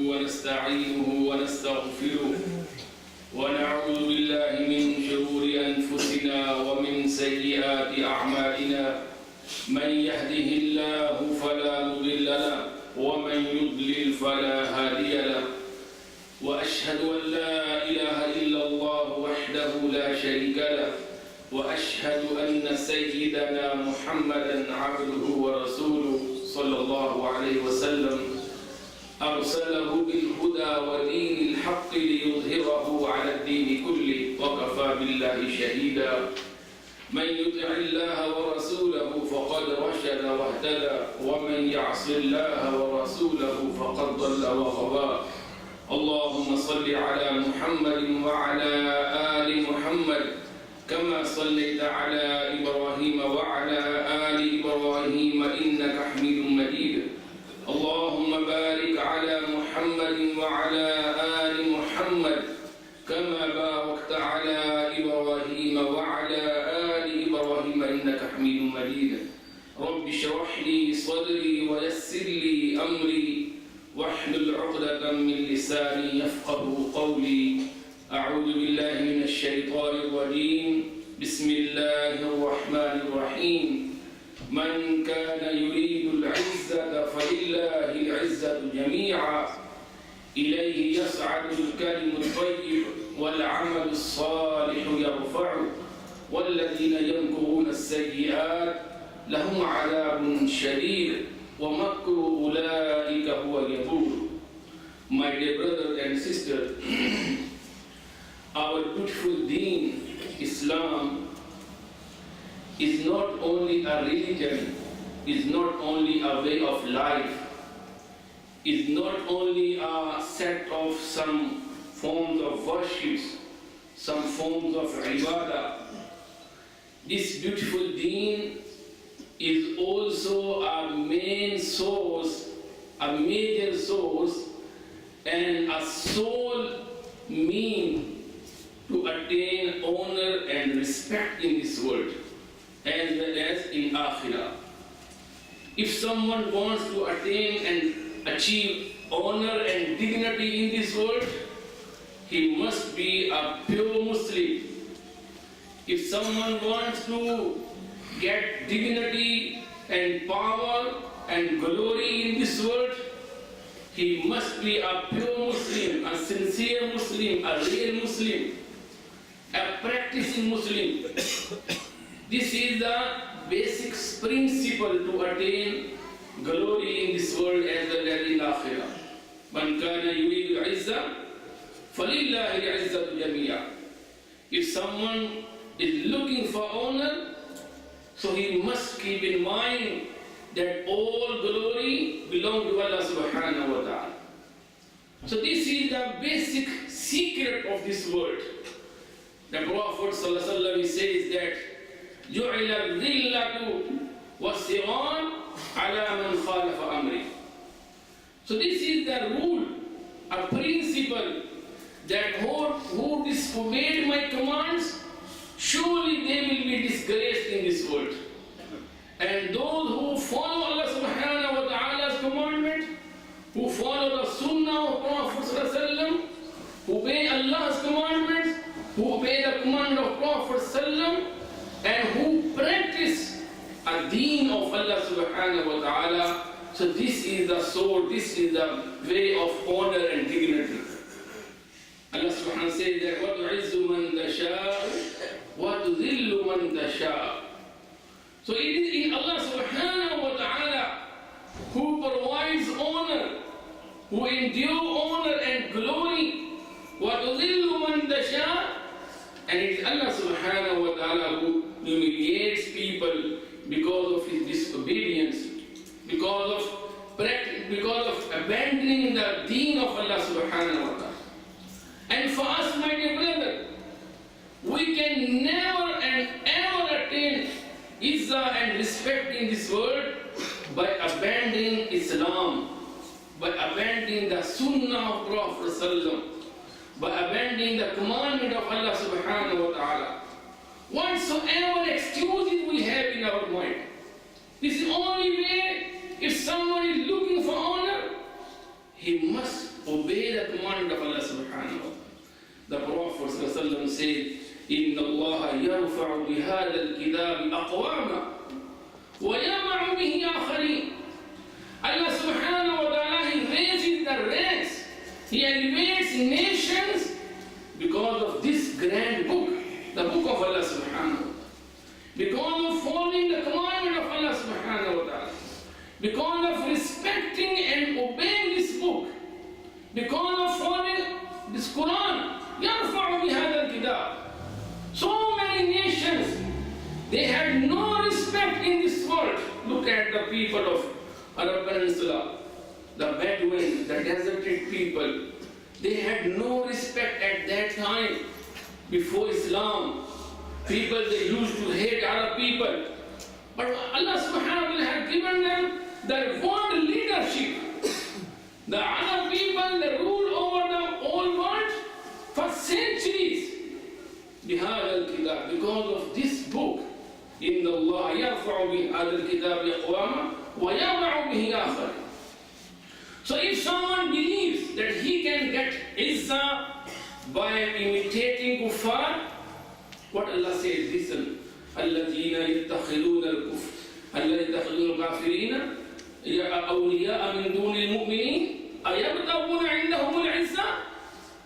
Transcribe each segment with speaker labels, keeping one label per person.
Speaker 1: ونستعينه ونستغفره ونعوذ بالله من شرور أنفسنا ومن سيئات أعمالنا من يهده الله فلا مضل له ومن يضلل فلا هادي له وأشهد أن لا إله إلا الله وحده لا شريك له وأشهد أن سيدنا محمدا عبده ورسوله صلى الله عليه وسلم أرسله بالهدى ودين الحق ليظهره على الدين كله وكفى بالله شهيدا من يطع الله ورسوله فقد رشد واهتدى ومن يعص الله ورسوله فقد ضل وغوى اللهم صل على محمد وعلى آل محمد كما صليت على إبراهيم وعلى آل إبراهيم إنك حميد مجيد اللهم بارك على محمد وعلى آل محمد كما باركت على إبراهيم وعلى آل إبراهيم إنك حميد مجيد رب اشرح لي صدري ويسر لي أمري واحلل عقدة من لساني يفقه قولي أعوذ بالله من الشيطان الرجيم بسم الله الرحمن الرحيم من كان يريد العزة فلله العزة جميعا إليه يصعد الكلم الطيب والعمل الصالح يرفعه والذين يمكرون السيئات لهم عذاب شديد ومكر أولئك هو يبور. My dear brothers and sisters, our beautiful deen, Islam, is not only a religion, is not only a way of life, is not only a set of some forms of worships, some forms of ibadah. This beautiful deen is also a main source, a major source, and a sole mean to attain honor and respect in this world, as well as in Akhirah. If someone wants to attain and achieve honor and dignity in this world, he must be a pure Muslim. If someone wants to get dignity and power and glory in this world, he must be a pure Muslim, a sincere Muslim, a real Muslim, a practicing Muslim. This is the basic principle to attain glory in this world as well as in Akhirah. Man kana yuridu al-'izza falillahi al-'izzatu jami'a. If someone is looking for honor, so he must keep in mind that all glory belongs to Allah subhanahu wa ta'ala. So this is the basic secret of this world. The Prophet sallallahu alaihi wasallam says that جُعِلَ الذِّلَّةُ وَالصِّغَارُ عَلَى مَنْ خَالَفَ أَمْرِي. So this is the rule, a principle, that who disobeyed my commands, surely they will be disgraced in this world. And those who follow Allah subhanahu wa ta'ala's commandment, who follow the sunnah of Prophet sallallahu alaihi wasallam, who obey Allah's commandments, who obey the command of Prophet sallallahu alaihi wasallam, and who practice a deen of Allah subhanahu wa ta'ala, so this is the soul, this is the way of honor and dignity. Allah subhanahu wa ta'ala says that وَتُعِزُّ مَنْ تَشَاءُ وَتُذِلُّ مَنْ تَشَاءُ. So it is in Allah subhanahu wa ta'ala who provides honor, who endure honor and glory, وَتُذِلُّ مَنْ تَشَاءُ, and it is Allah subhanahu wa ta'ala who humiliates people because of his disobedience, because of abandoning the deen of Allah subhanahu wa ta'ala. And for us, my dear brother, we can never and ever attain izzah and respect in this world by abandoning Islam, by abandoning the sunnah of Prophet sallallahu alaihi wasallam, by abandoning the commandment of Allah subhanahu wa ta'ala. Whatsoever excuses we have in our mind, this is the only way. If someone is looking for honor, he must obey the commandment of Allah subhanahu wa ta'ala. The Prophet ﷺ said, إِنَّ اللَّهَ يَرْفَعُ بِهَذَا الْكِتَابِ أَقْوَامًا وَيَضَعُ بِهِ آخَرِينَ. Allah subhanahu wa ta'ala, He raises the ranks, He elevates nations because of this grand book, the book of Allah subhanahu wa ta'ala. Because of following the commandment of Allah subhanahu wa ta'ala. Because of respecting and obeying this book. Because of following this Quran. يَرْفَعُ بِهَذَا الْكِتَابِ. So many nations, they had no respect in this world. Look at the people of Arab Peninsula, the Bedouins, the deserted people. They had no respect at that time before Islam. People, they used to hate Arab people. But Allah subhanahu wa ta'ala had given them the world leadership. The Arab people, they ruled over the whole world for centuries. Because of this book, إِنَّ اللَّهَ يَرْفَعُ بِهَذَا الْكِتَابِ أَقْوَامًا وَيَضَعُ بِهِ آخَرِينَ. So if someone believes that he can get izzah by imitating kuffar, what Allah says, listen, الَّذِينَ يَتَّخِذُونَ الْكُفْرَ الَّذِينَ يَتَّخِذُونَ الْكَافِرِينَ أَوْلِيَاءَ مِن دُونِ الْمُؤْمِنِينَ أَيَبْتَغُونَ عِندَهُمُ الْعِزَّةَ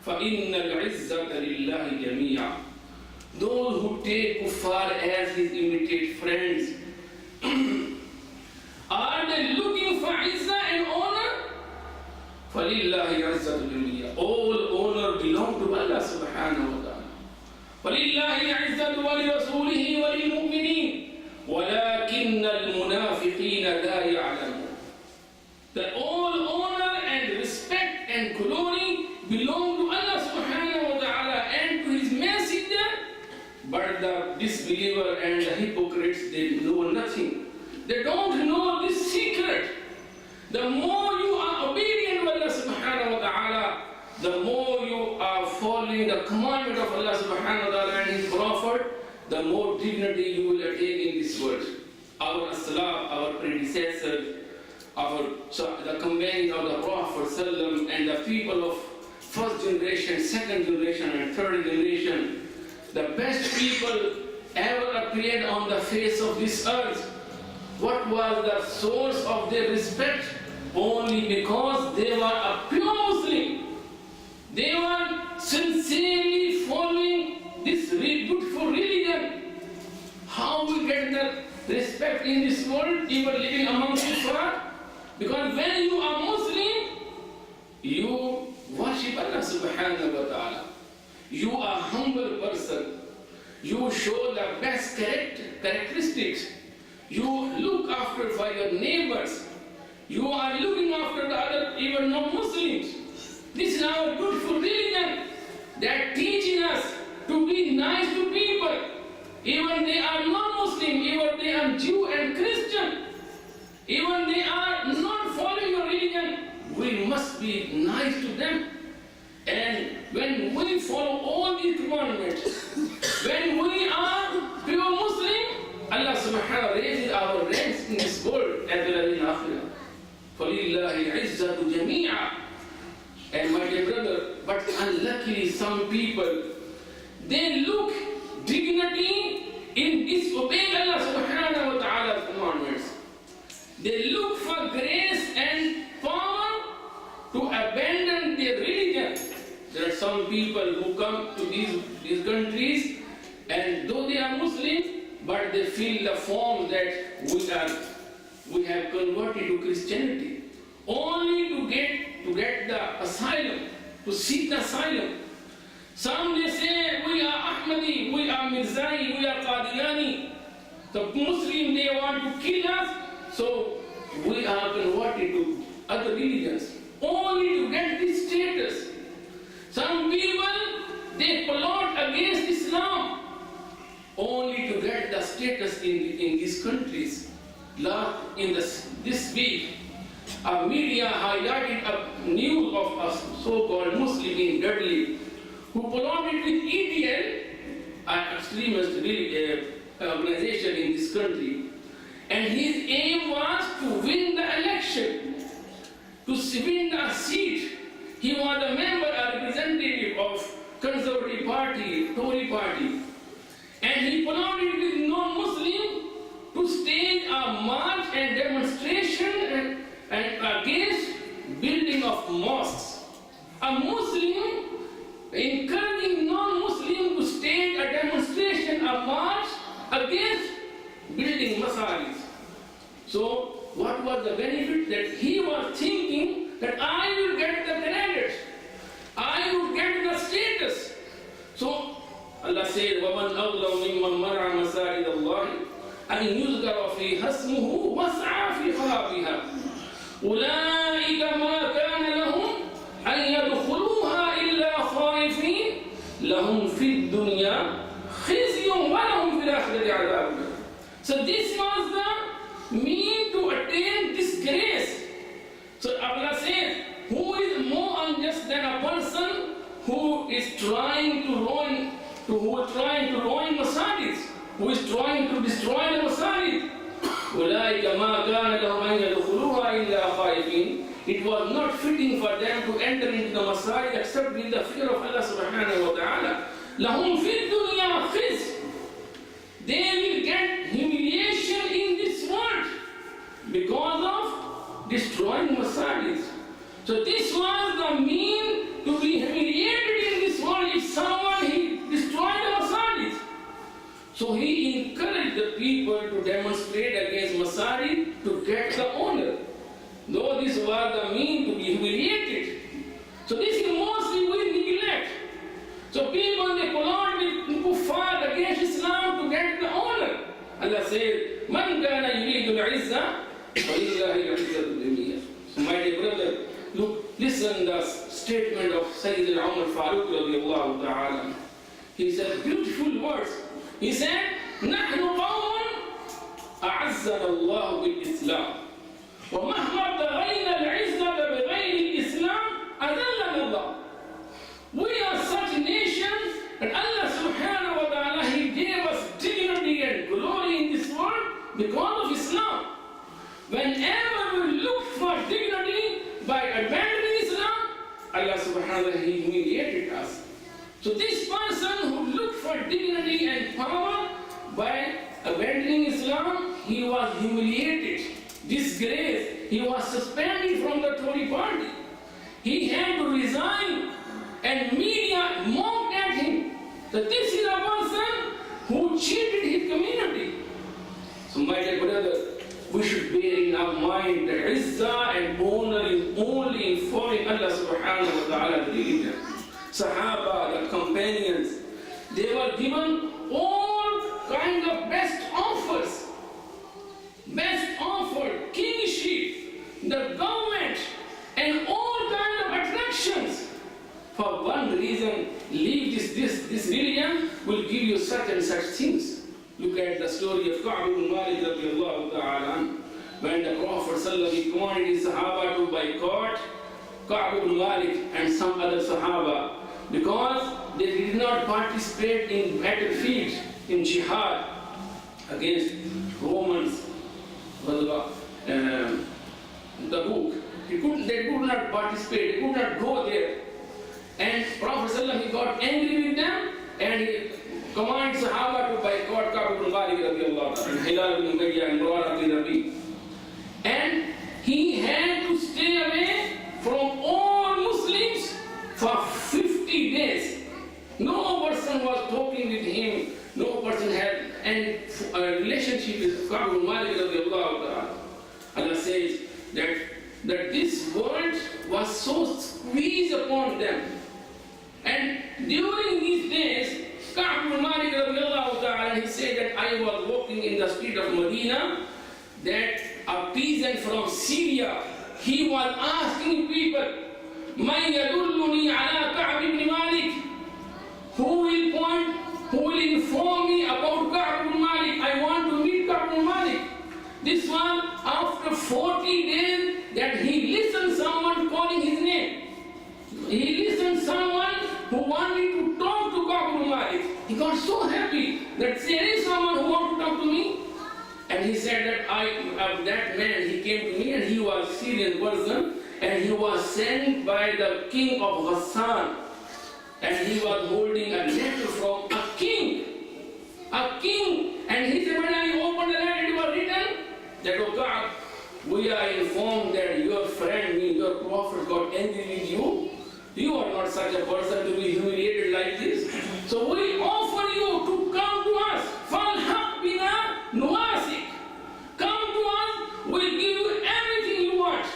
Speaker 1: فَإِنَّ الْعِزَّةَ لِلَّهِ جَمِيعًا. Those who take kuffar as his imitate friends, are they looking for izzah and honor? فَلِلَّهِ عِزَّةُ جَمِيعًا. All honor belong to Allah subhanahu wa ta'ala. فَلِلَّهِ الْعِزَّةُ وَلِرَسُولِهِ وَلِلْمُؤْمِنِينَ وَلَكِنَّ الْمُنَافِقِينَ لَا يَعْلَمُونَ. That all honor and respect and glory belong to Allah subhanahu wa ta'ala and to His messenger, but the disbeliever and the hypocrites, they know nothing. They don't know this secret. The more you are obedient to Allah subhanahu wa ta'ala, the more you are following the commandment of Allah subhanahu wa ta'ala and His Prophet, the more dignity you will attain in this world. Our Aslaf, our predecessors, the companions of the Prophet ﷺ, and the people of first generation, second generation, and third generation, the best people ever appeared on the face of this earth. What was the source of their respect? Only because they were a pure Muslim. They were sincerely following this beautiful religion. How we get the respect in this world, even living among kuffar? Because when you are Muslim, you worship Allah subhanahu wa ta'ala. You are a humble person. You show the best characteristics. You look after for your neighbors. You are looking after the other, even non-Muslims. This is our beautiful religion that teaching us to be nice to people. Even they are non-Muslim, even they are Jew and Christian. Even they are not following your religion, we must be nice to them. And when we follow all these commandments, when we are pure Muslim, Allah subhanahu wa ta'ala raises our ranks in this world as well as in Akhirah. فَلِلَّهِ الْعِزَّةُ جَمِيعًا. And my dear brother, but unluckily some people, they look dignity in disobeying Allah subhanahu wa ta'ala's commandments. They look for grace and power to abandon their religion. There are some people who come to these countries, and though they are Muslims, but they feel the form that we have converted to Christianity, only to get the asylum, to seek the asylum. Some they say we are Ahmadi, we are Mirzai, we are Qadiani. The Muslim, they want to kill us, so we are converted to other religions, only to get this status. Some people, they plot against Islam, only to get the status in these countries. In this week, a media highlighted a news of a so-called Muslim in Dudley who plotted with EDL, an extremist organization in this country, and his aim was to win the election, to win a seat He was a member, a representative of Conservative Party, Tory Party. And he plotted with non-Muslims to stage a march and demonstration and against building of mosques. A Muslim encouraging non-Muslim to stage a demonstration, a march against building masajids. So what was the benefit? That he was thinking that I will get the credit, I will get the status. So Allah said, وَمَنْ أَظْلَمُ مِمَّنْ مَنَعَ مَسَاجِدَ اللَّهِ أَنْ يُذْكَرَ فِيهَا اسْمُهُ وَسَعَى فِي خَرَابِهَا أُولَٰئِكَ مَا كَانَ لَهُمْ أَنْ يَدْخُلُوهَا إِلَّا خَائِفِينَ لَهُمْ فِي الدُّنْيَا خِزْيٌ وَلَهُمْ فِي الْآخِرَةِ عَذَابٌ. So this was the mean to attain this grace. So Allah says, who is more unjust than a person who is trying to ruin masajids, who is trying to destroy the masajid? أُولَٰئِكَ مَا كَانَ لَهُمْ أَنْ يَدْخُلُوهَا إِلَّا خَائِفِينَ. It was not fitting for them to enter into the masajid except with the fear of Allah subhanahu wa ta'ala. لَهُمْ فِي الدُّنْيَا خِزْيٌ. They will get humiliation in this world because of destroying masajids. So this was the mean to be humiliated in this world if someone destroyed the masajids. So he encouraged the people to demonstrate against masajid to get the honor. Though this was the mean to be humiliated. So this is mostly we neglect. So people, they collide with kuffar against Islam to get the honor. Allah says, مَنْ كَانَ يُرِيدُ الْعِزَّةَ فَلِلَّهِ الْعِزَّةُ جَمِيعًا. So my dear brother, look, listen the statement of Sayyidina Umar Farooq radiallahu ta'ala. He said beautiful words. He said, نَحْنُ قَوْمٌ أَعَزَّنَا اللَّهُ بِالْإِسْلَامِ وَمَهْمَا ابْتَغَيْنَا الْعِزَّةَ بِغَيْرِ الْإِسْلَامِ أَذَلَّنَا اللَّهُ. We are such nations that Allah subhanahu wa ta'ala, He gave us dignity and glory in this world because of Islam. Whenever we look for dignity by abandoning Islam, Allah subhanahu wa ta'ala, He humiliated us. So this person who looked for dignity and power by abandoning Islam, he was humiliated, disgraced, he was suspended from the Tory party. He had to resign and media mocked at him. So this is a person who cheated his community. So my dear brother, we should bear in our mind that izzah and honor is only in following Allah subhanahu wa ta'ala religion. Sahaba, the companions, they were given all kinds of best offers. Best offer, kingship, the government, and all kinds of attractions. For one reason, leave this religion will give you such and such things. Look at the story of Ka'b ibn Malik radiallahu ta'ala. When the Prophet ﷺ commanded his Sahaba to boycott Ka'b ibn Malik and some other Sahaba because they did not participate in battlefield, in jihad against Romans, the book. They could not participate, they could not go there. And Prophet ﷺ, he got angry with them and he commanded Sahaba to boycott Ka'b ibn Malik radiallahu ta'ala, and Hilal ibn Umayyah and Murara ibn Rabi. And he had to stay away from all Muslims for 50 days. No person was talking with him, no person had any relationship with Ka'b ibn Malik radiallahu ta'ala. Allah says that this world was so squeezed upon them. And during these days, Ka'b ibn Malik radiallahu ta'ala, he said that I was walking in the street of Medina, that a peasant from Syria, he was asking people, مَنْ يَدُلُّنِي عَلَىٰ كَعْبِ ibn Malik? Who will inform me about Ka'b ibn Malik? I want to meet Ka'b ibn Malik. This one, after 40 days, that he listened someone calling his name. He listened someone who wanted to talk to Ka'b ibn Malik. He got so happy that there is someone who wants to talk to me. And he said that that man, he came to me and he was a Syrian person and he was sent by the king of Ghassan, and he was holding a letter from a king. And he said, when I opened the letter, it was written that, O God, we are informed that your friend, your prophet, got angry with you. You are not such a person to be humiliated like this. So we offer you to come to us. فَالْحَقْ بِنَا نُوَاسِكْ. Come to us, we'll give you everything you want.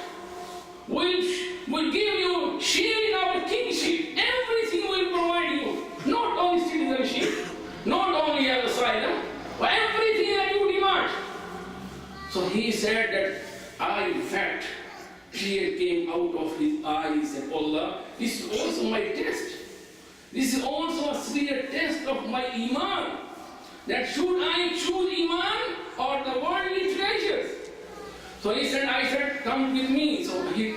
Speaker 1: We'll give you share in our kingship. Everything we'll provide you. Not only citizenship, not only asylum, but everything that you demand. So he said that in fact, tear came out of his eyes, and Allah, this is also my test. This is also a severe test of my iman. That should I choose iman or the worldly treasures? So I said, come with me. So he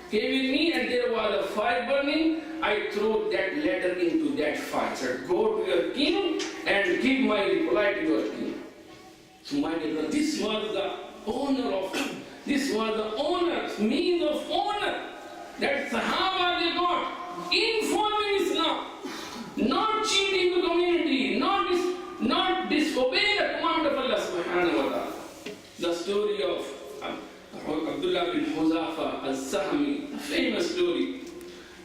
Speaker 1: came with me, and there was a fire burning. I threw that letter into that fire. I said, go to your king and give my reply to your king. So my brother, this was the honor, means of honor that Sahaba they got in following Islam, not cheating the community, not disobeying the command of Allah subhanahu wa ta'ala. The story of Abdullah bin Huzafa al-Sahmi, a famous story.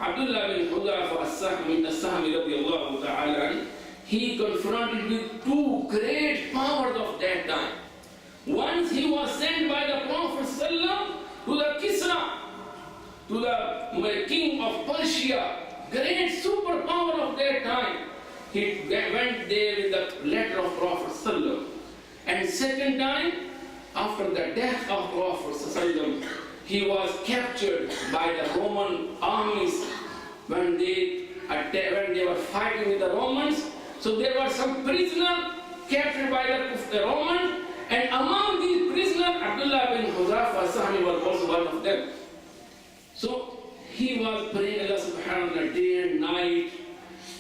Speaker 1: Abdullah bin Huzafa al-Sahmi radiallahu ta'ala, he confronted with two great powers of that time. Once he was sent by the Prophet ﷺ to the Kisra, to the king of Persia, great superpower of that time. He went there with the letter of Prophet ﷺ. And second time, after the death of Prophet ﷺ, he was captured by the Roman armies when they were fighting with the Romans. So there were some prisoners captured by the Romans. And among these prisoners, Abdullah bin Huzafa Sahmi was also one of them. So he was praying Allah subhanahu wa ta'ala day and night.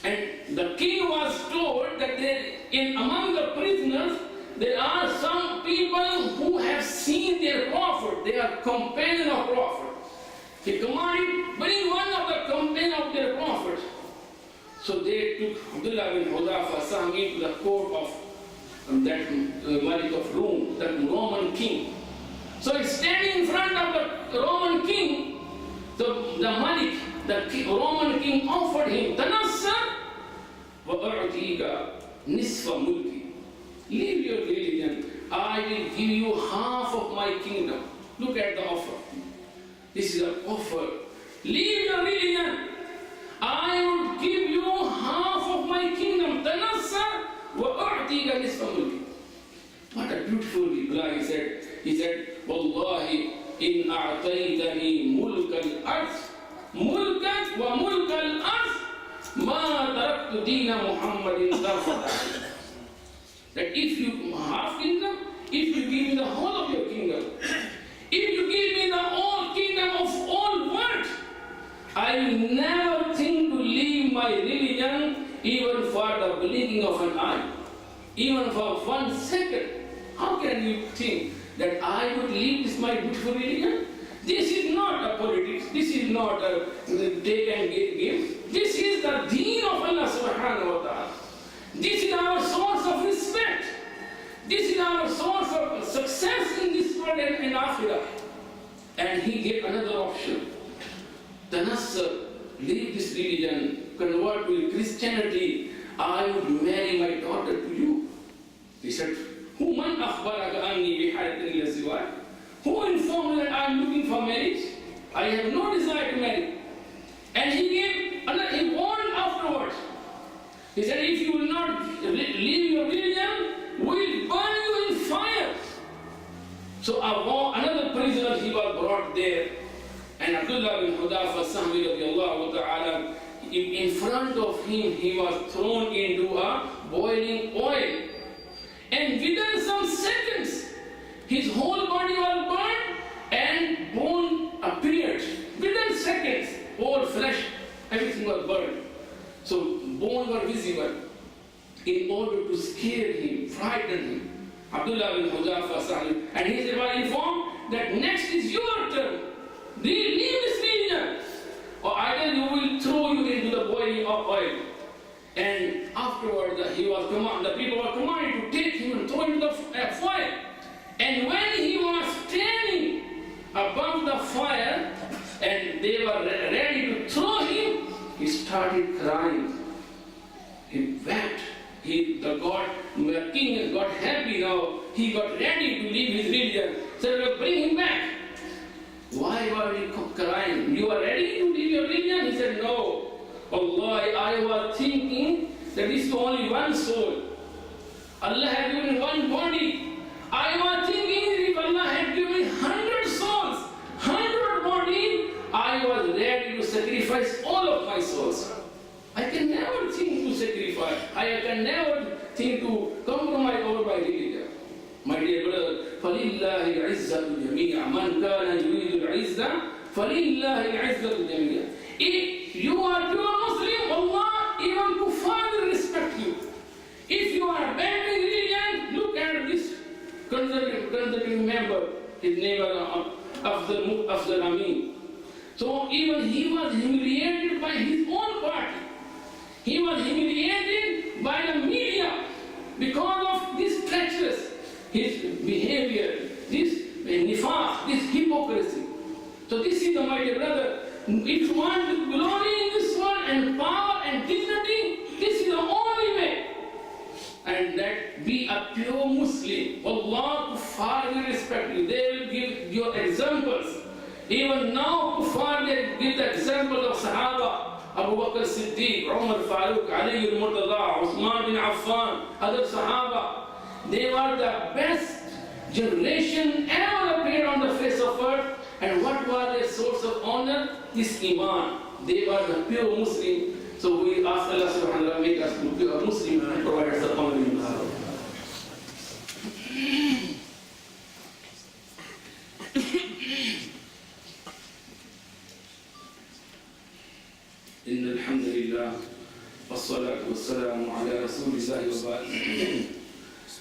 Speaker 1: And the king was told that among the prisoners, there are some people who have seen their prophet. They are companions of prophet. He commanded, bring one of the companions of their prophet. So they took Abdullah bin Huzafa Sahmi to the court of that Malik of Rome, that Roman king. So he's standing in front of the Roman king. The Malik, the Roman king, offered him, Tanassar wa u'tika nisfa mulki. Leave your religion, I will give you half of my kingdom. Look at the offer. This is an offer. Leave your religion, I will give you half of my kingdom. Tanassar wa u'tika nisfa mulki. What a beautiful reply he said. He said, Wallahi in a'taytani mulk al-arz, mulkan wa mulk al-arz, ma taraktu deena Muhammadin tarfata. That if you half kingdom, if you give me the whole of your kingdom, if you give me the whole kingdom of all world, I will never think to leave my religion even for the blinking of an eye, even for 1 second. How can you think that I would leave this my beautiful religion? This is not a politics. This is not a take and give. This is the deen of Allah subhanahu wa ta'ala. This is our source of respect. This is our source of success in this world and in Akhirah. And he gave another option. Tanassar, leave this religion, convert to Christianity. I would marry my daughter to you. He said, Who man akhbaraka anni biharatin ila ziwaj? Who informed me that I am looking for marriage? I have no desire to marry. And he warned afterwards. He said, if you will not leave your religion, we will burn you in fire. So another prisoner, he was brought there. And Abdullah bin Huzafa Sahmi radiallahu ta'ala, in front of him, he was thrown into a boiling oil. And within some seconds, his whole body was burned and bone appeared. Within seconds, all flesh, everything was burned. So bones were visible. In order to scare him, frighten him, Abdullah bin Huzafa Sahmi, and he was informed that next is your turn. Leave the people were commanded to take him and throw him into the fire. And when he was standing above the fire and they were ready to throw him, he started crying. He wept. The king got happy now. He got ready to leave his religion. So bring him back. Why were you crying? You are ready to leave your religion? He said, no. Allah, I was thinking that this is only one soul. Allah had given one body. I was thinking if Allah had given 100 souls, 100 bodies, I was ready to sacrifice all of my souls. I can never think to sacrifice. I can never think to compromise over my religion. My dear brother, فَلِلَّهِ الْعِزَّةُ جَمِيعًا مَنْ كَانَ يُرِيدُ الْعِزَّةَ فَلِلَّهِ الْعِزَّةُ جَمِيعًا. If you are pure Muslim, Allah, even kuffar will respect you. If you are abandoning religion, look at this conservative member. His name was Afzal Amin. So even he was humiliated by his own party. He was humiliated by the media because of this treacherous, his behavior, this nifaq, this hypocrisy. So this is, my dear brother, if you want glory in this world and power and dignity, this is the only way. And that be a pure Muslim. Allah, kuffar will respect you. They will give your examples. Even now, kuffar, they give the example of Sahaba. Abu Bakr Siddiq, Umar Farooq, Ali al-Murtada, Uthman bin Affan, other Sahaba. They were the best generation ever appeared on the face of earth. And what was their source of honor? This Iman. They were the pure Muslim. So we ask Allah subhanahu wa ta'ala make us pure Muslim and provide us the honor in Allah. إن الحمد لله والصلاة والسلام على رسول الله وبعد.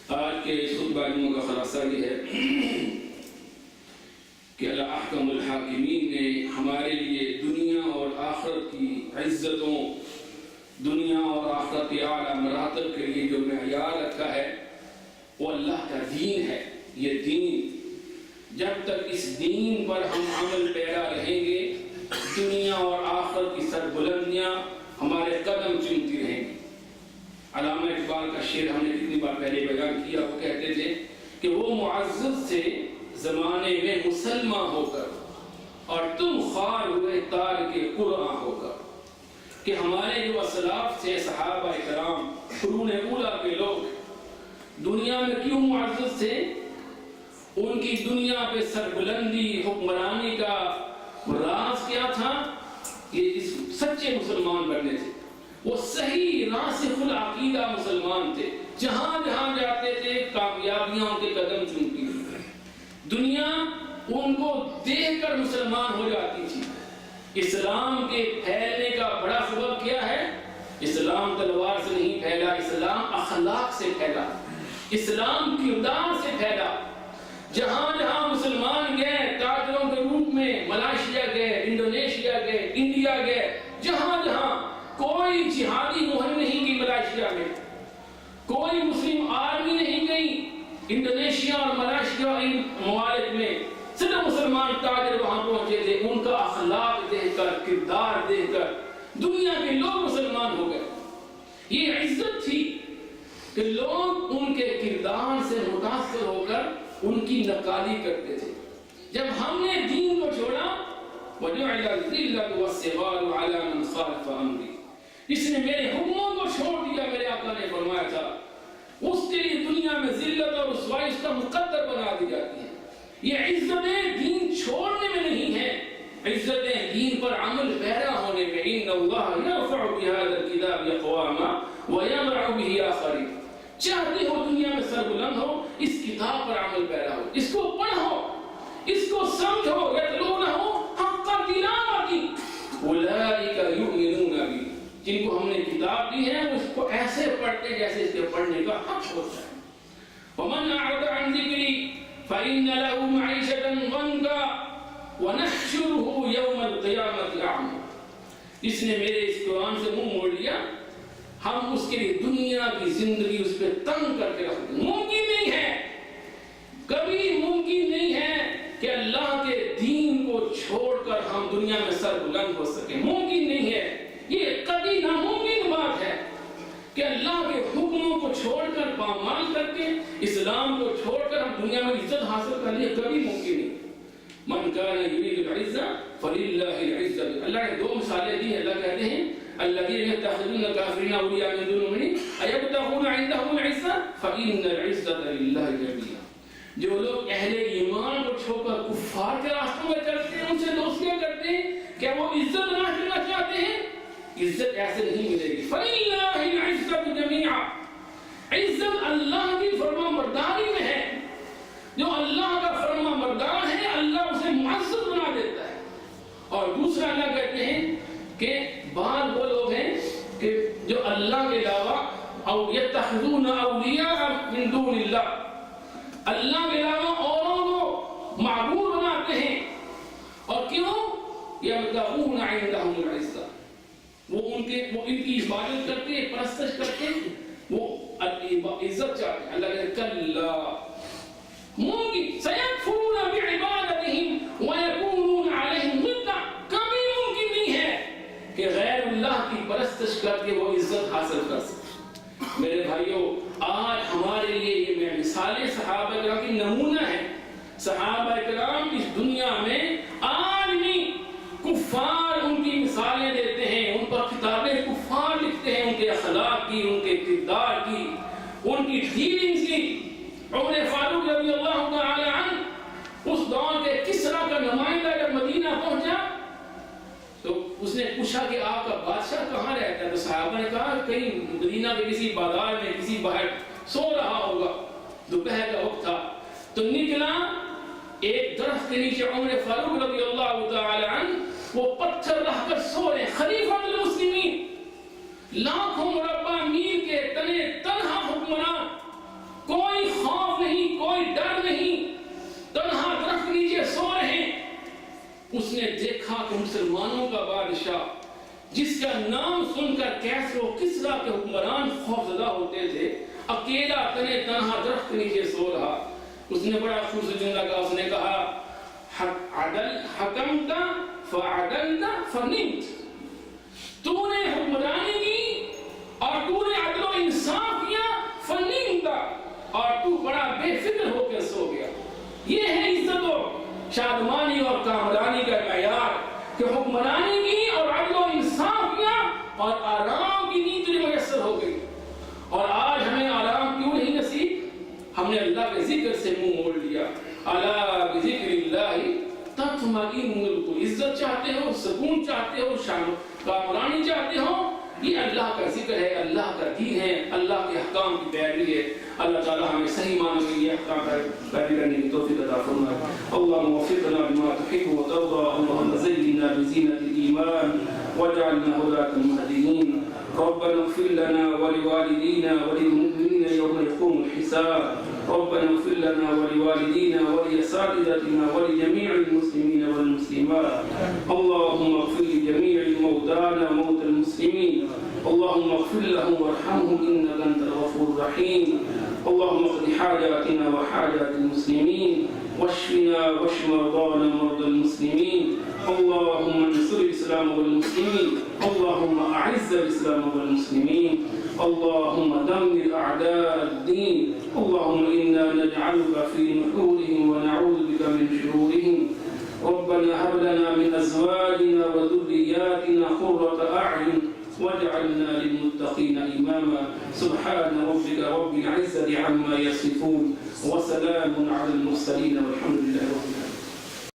Speaker 1: آج کے اس خطبہ کا خلاصہ یہ ہے کہ اللہ احکم الحاکمین نے ہمارے لیے دنیا اور آخرت کی عزتوں، دنیا اور آخرت کے اعلیٰ مراتب کے لیے جو معیار رکھا ہے وہ اللہ کا دین ہے. یہ دین، جب تک اس دین پر ہم عمل پیرا رہیں گے، دنیا اور آخرت کی سربلندیاں ہمارے قدم چومتی رہیں گی. علامہ اقبال کا شعر ہم نے کتنی بار پہلے بیان کیا. وہ کہتے تھے کہ وہ معزز سے زمانے میں مسلمان ہو کر اور تم خوار ہوئے تارک قرآن ہو کر. کہ ہمارے جو اسلاف تھے صحابہ کرام قرون اولیٰ کے لوگ دنیا میں کیوں معزز تھے؟ ان کی دنیا پہ سربلندی، حکمرانی کا راز کیا تھا؟ یہ سچے مسلمان بننے تھے. وہ صحیح راسخ العقیدہ مسلمان تھے. جہاں جہاں جاتے تھے کامیابیاں ان کے قدم چومتی تھی. دنیا ان کو دیکھ کر مسلمان ہو جاتی تھی. اسلام کے پھیلنے کا بڑا سبب کیا ہے؟ اسلام تلوار سے نہیں پھیلا، اسلام اخلاق سے پھیلا، اسلام کردار سے پھیلا. جہاں جہاں مسلمان گئے تاجروں کے روپ میں، ملائیشیا گئے، انڈونیشیا گئے، انڈیا گئے، جہاں جہاں کوئی جہادی مہم نہیں کی ملائیشیا میں، کوئی مسلم آرمی نہیں گئی انڈونیشیا اور ملائیشیا ان ممالک میں. صرف مسلمان تاجر وہاں پہنچے تھے. ان کا اخلاق دیکھ کر، کردار دیکھ کر دنیا کے لوگ مسلمان ہو گئے. یہ عزت تھی کہ لوگ ان کے کردار سے متاثر ہو کر ان کی نقالی کرتے تھے. جب ہم نے دین کو چھوڑا، وَجُعِلَ الذِّلَّةُ وَالصِّغَارُ عَلَى مَنْ خَالَفَ أَمْرِي، جس نے میرے حکموں کو چھوڑ دیا، میرے آقا نے فرمایا تھا، اس کے لیے دنیا میں ذلت اور رسوائی اس کا مقدر بنا دی جاتی ہے. یہ عزتیں دین چھوڑنے میں نہیں ہیں، عزتیں دین پر عمل پیرا ہونے میں. إِنَّ اللَّهَ يَرْفَعُ بِهَذَا الْكِتَابِ أَقْوَامًا وَيَضَعُ بِهِ آخَرِينَ. چاہتے ہو دنیا میں سربلند ہو، اس کتاب پر عمل پیرا ہو، اس کو پڑھو، اس کو سمجھو. يَتْلُونَهُ حَقَّ تِلَاوَتِهِ أُولَٰئِكَ يُؤْمِنُونَ بِهِ. جن کو ہم نے کتاب دی ہے وہ اس کو ایسے پڑھتے جیسے اس کے پڑھنے کا حق ہوتا ہے. وَمَنْ أَعْرَضَ عَنْ ذِكْرِي فَإِنَّ لَهُ مَعِيشَةً ضَنكًا وَنَحْشُرُهُ يَوْمَ الْقِيَامَةِ أَعْمَىٰ. جس نے میرے اس قرآن سے منہ موڑ لیا، ہم اس کے لیے دنیا کی زندگی اس پہ تنگ کر کے رکھ دیں. ممکن نہیں ہے، کبھی ممکن نہیں ہے کہ اللہ کے دین کو چھوڑ کر ہم دنیا میں سر بلند ہو سکیں. ممکن نہیں ہے، یہ کبھی ناممکن بات ہے کہ اللہ کے حکموں کو چھوڑ کر پامال کر کے اسلام کو چھوڑ کر ہم دنیا میں عزت حاصل کر لیں. کبھی ممکن نہیں. من کان یرید العزہ فللہ العزہ. اللہ نے دو مثالیں دی. اللہ کہتے ہیں الذین یتخذون الکافرین اولیاء من دون المؤمنین ایبتغون عندهم العزہ فإن العزة للہ جميعا. جو لوگ اہل ایمان کو چھوڑ کر کفار کے راستوں میں چلتے ہیں، ان سے دوستیاں کرتے ہیں، کیا وہ عزت نہ کرنا چاہتے ہیں؟ عزت ایسے نہیں ملے گی. فَلِلَّهِ الْعِزَّةُ جَمِيعًا. عزت اللہ کی فرما برداری میں ہے. جو اللہ کا فرما بردار ہے اللہ اسے معزز بنا دیتا ہے. اور دوسرا اللہ کہتے ہیں کہ بعض وہ لوگ ہیں کہ جو اللہ کے علاوہ او یتخذون اولیاء من دون اللہ، اللہ کے علاوہ اوروں کو معبود بناتے ہیں. اور کیوں؟ یبتغون عندهم العزہ. وہ ان کی عبادت کرتے ہیں، پرستش کرتے ہیں، وہ عزت چاہتے ہیں. اللہ کہتے ہیں کلا ممکن سیکفرون بعبادتہم ویکونون علیہم ضدا. کبھی ممکن نہیں ہے کہ غیر اللہ کی پرستش کر کے وہ عزت حاصل کر سکے. میرے بھائیوں، آج ہمارے لیے یہ مثالیں صحابہ کرام کی نمونہ ہے. صحابہ کرام اس دنیا میں آج بھی کفار ان کی مثالیں دیتے ہیں، ان پر کتابیں کفار لکھتے ہیں، ان کے اخلاق کی، ان کے کردار کی، ان کی ڈیلنگز کی. عمر فاروق رضی اللہ تعالی عنہ اس دور کے کسرا کا نمائندہ جب مدینہ پہنچا تو اس نے پوچھا کہ آپ کا بادشاہ کہاں رہتا ہے؟ تو صحابہ نے کہا کہیں مدینہ کے کسی بازار میں کسی باہر سو رہا ہوگا. دوپہر کا وقت تھا تو نکلا ایک درخت کے نیچے. عمر فاروق رضی اللہ تعالی عنہ وہ پتھر رکھ کر سو رہے. خلیفہ المسلمین، لاکھوں مربع میل کے تنے تنہا حکمران، کوئی خوف نہیں، کوئی ڈر نہیں، تنہا درخت نیچے سو رہے ہیں. اس نے دیکھا کہ مسلمانوں کا بادشاہ جس کا نام سن کر کیسر و کسریٰ کے حکمران خوفزدہ ہوتے تھے، اکیلا تنے تنہا درخت نیچے سو رہا. اس نے بڑا خوبصورت جملہ کہا. اس نے کہا عدل حکمت فعدلت فنمت. تو نے حکمرانی کی اور تو نے عدل و انصاف کیا، فنمت، اور تو بڑا بے فکر ہو کر سو گیا. یہ ہے عزت و شادمانی اور کامرانی کا معیار کہ حکمرانی کی اور عدل و انصاف کیا اور آرام کی نیند تجھے میسر ہو گئی. اور آج ہمیں آرام کیوں نہیں نصیب؟ ہم نے اللہ کے ذکر سے منہ موڑ لیا. الا بذکر اللہ تطمئن القلوب. عزت چاہتے ہو، سکون چاہتے ہو، شان کامرانی چاہتے ہو، یہ اللہ کا ذکر ہے، اللہ کا دین ہے، اللہ کے احکام کی پیروی ہے. اللہ تعالی ہمیں صحیح معنوں میں یہ احکام پیروی کرنے کی توفیق عطا فرمائے. اللهم وفقنا لما تحب وترضى. اللهم زينا بزينة الإيمان واجعلنا هداة مهديين. ربنا اغفر لنا ولوالدينا وللمؤمنين يوم يقوم الحساب. ربنا اغفر لنا ولوالدينا ولأساتذتنا ولجميع المسلمين والمسلمات. اللهم اغفر لجميع الموتانا موتى المسلمين. اللهم اغفر لهم وارحمهم إنك أنت الغفور الرحيم. اللهم اقض حاجاتنا وحاجات المسلمين واشفنا واشف مرضانا ومرضى المسلمين. اللهم انصر الإسلام والمسلمين. اللهم أعز الإسلام والمسلمين. اللهم دمر أعداء الدين. اللهم إنا نجعلك في نحورهم ونعوذ بك من شرورهم. ربنا هب لنا من أزواجنا وذرياتنا قرة أعين واجعلنا للمتقين إماما. سبحان ربك رب العزة عما يصفون وسلام على المرسلين والحمد لله رب العالمين.